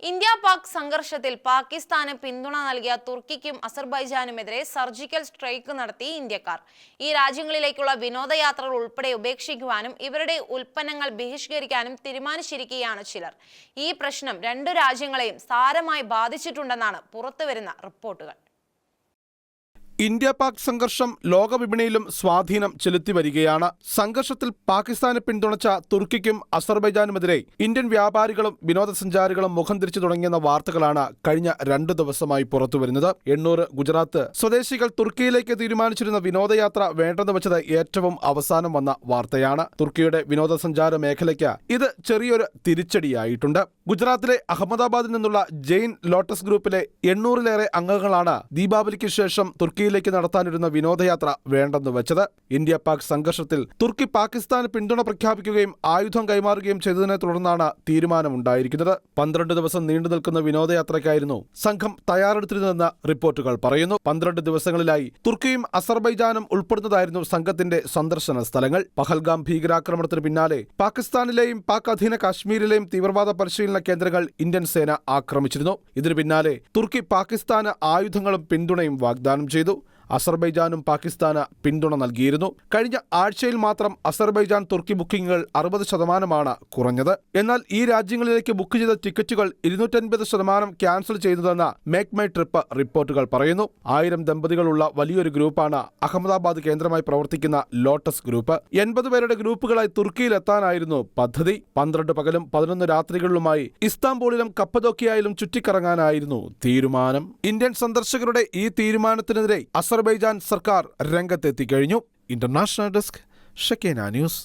India-Pak സംഘർഷത്തിൽ പാകിസ്ഥാന് പിന്തുണ നൽകിയ തുർക്കിക്കും അസർബൈജാനുമെതിരെ സർജിക്കൽ സ്ട്രൈക്ക് നടത്തി ഇന്ത്യക്കാർ. ഈ രാജ്യങ്ങളിലേക്കുള്ള വിനോദയാത്രകൾ ഉൾപ്പെടെ ഉപേക്ഷിക്കുവാനും ഇവരുടെ ഉൽപ്പന്നങ്ങൾ ബഹിഷ്കരിക്കാനും തീരുമാനിച്ചിരിക്കുകയാണ് ചിലർ. ഈ പ്രശ്നം രണ്ടു രാജ്യങ്ങളെയും സാരമായി ബാധിച്ചിട്ടുണ്ടെന്നാണ് പുറത്തുവരുന്ന റിപ്പോർട്ടുകൾ. ഇന്ത്യ-പാക് സംഘർഷം ലോകവിപണിയിലും സ്വാധീനം ചെലുത്തി വരികയാണ്. സംഘർഷത്തിൽ പാകിസ്ഥാനെ പിന്തുണച്ച തുർക്കിക്കും അസർബൈജാനുമെതിരെ ഇന്ത്യൻ വ്യാപാരികളും വിനോദസഞ്ചാരികളും മുഖം തിരിച്ചു തുടങ്ങിയെന്ന വാർത്തകളാണ് കഴിഞ്ഞ 2 ദിവസമായി പുറത്തുവരുന്നത്. 800 ഗുജറാത്ത് സ്വദേശികൾ തുർക്കിയിലേക്ക് തീരുമാനിച്ചിരുന്ന വിനോദയാത്ര വേണ്ടെന്ന് വെച്ചത് ഏറ്റവും അവസാനം വന്ന വാർത്തയാണ്. തുർക്കിയുടെ വിനോദസഞ്ചാര മേഖലയ്ക്ക് ഇത് ചെറിയൊരു തിരിച്ചടിയായിട്ടുണ്ട്. ഗുജറാത്തിലെ അഹമ്മദാബാദിൽ നിന്നുള്ള ജെയിൻ ലോട്ടസ് ഗ്രൂപ്പിലെ 800-ലേറെ അംഗങ്ങളാണ് ദീപാവലിക്ക് ശേഷം തുർക്കിയിലേക്ക് നടത്താനിരുന്ന വിനോദയാത്ര വേണ്ടെന്ന് വെച്ചത്. ഇന്ത്യ-പാക് സംഘർഷത്തിൽ തുർക്കി പാകിസ്ഥാന് പിന്തുണ പ്രഖ്യാപിക്കുകയും ആയുധം കൈമാറുകയും ചെയ്തതിനെ തുടർന്നാണ് തീരുമാനമുണ്ടായിരിക്കുന്നത്. 12 ദിവസം നീണ്ടു നിൽക്കുന്ന വിനോദയാത്രയ്ക്കായിരുന്നു സംഘം തയ്യാറെടുത്തിരുന്നതെന്ന് റിപ്പോർട്ടുകൾ പറയുന്നു. 12 ദിവസങ്ങളിലായി തുർക്കിയും അസർബൈജാനും ഉൾപ്പെടുന്നതായിരുന്നു സംഘത്തിന്റെ സന്ദർശന സ്ഥലങ്ങൾ. പഹൽഗാം ഭീകരാക്രമണത്തിന് പിന്നാലെ പാകിസ്ഥാനിലെയും പാക് അധീന കാശ്മീരിലെയും തീവ്രവാദ പരിശീലന കേന്ദ്രങ്ങൾ ഇന്ത്യൻ സേന ആക്രമിച്ചിരുന്നു. ഇതിനു പിന്നാലെ തുർക്കി പാകിസ്ഥാന് ആയുധങ്ങളും പിന്തുണയും വാഗ്ദാനം ചെയ്തു. അസർബൈജാനും പാകിസ്ഥാന് പിന്തുണ നൽകിയിരുന്നു. കഴിഞ്ഞ ആഴ്ചയിൽ മാത്രം അസർബൈജാൻ തുർക്കി ബുക്കിംഗുകൾ 60% കുറഞ്ഞത്. എന്നാൽ ഈ രാജ്യങ്ങളിലേക്ക് ബുക്ക് ചെയ്ത ടിക്കറ്റുകൾ 250% ക്യാൻസൽ ചെയ്തതെന്ന് മേക്ക് മൈ ട്രിപ്പ് റിപ്പോർട്ടുകൾ പറയുന്നു. 1000 ദമ്പതികളുള്ള വലിയൊരു ഗ്രൂപ്പാണ് അഹമ്മദാബാദ് കേന്ദ്രമായി പ്രവർത്തിക്കുന്ന ലോട്ടസ് ഗ്രൂപ്പ്. 80 പേരുടെ ഗ്രൂപ്പുകളായി തുർക്കിയിലെത്താനായിരുന്നു പദ്ധതി. 12 പകലും 11 രാത്രികളിലുമായി ഇസ്താംബൂളിലും കപ്പദോക്കിയയിലും ചുറ്റിക്കറങ്ങാനായിരുന്നു തീരുമാനം. ഇന്ത്യൻ സന്ദർശകരുടെ ഈ തീരുമാനത്തിനെതിരെ അസർബൈജാൻ സർക്കാർ രംഗത്തെത്തിക്കഴിഞ്ഞു. ഇന്റർനാഷണൽ ഡെസ്ക്, ഷെക്കേന ന്യൂസ്.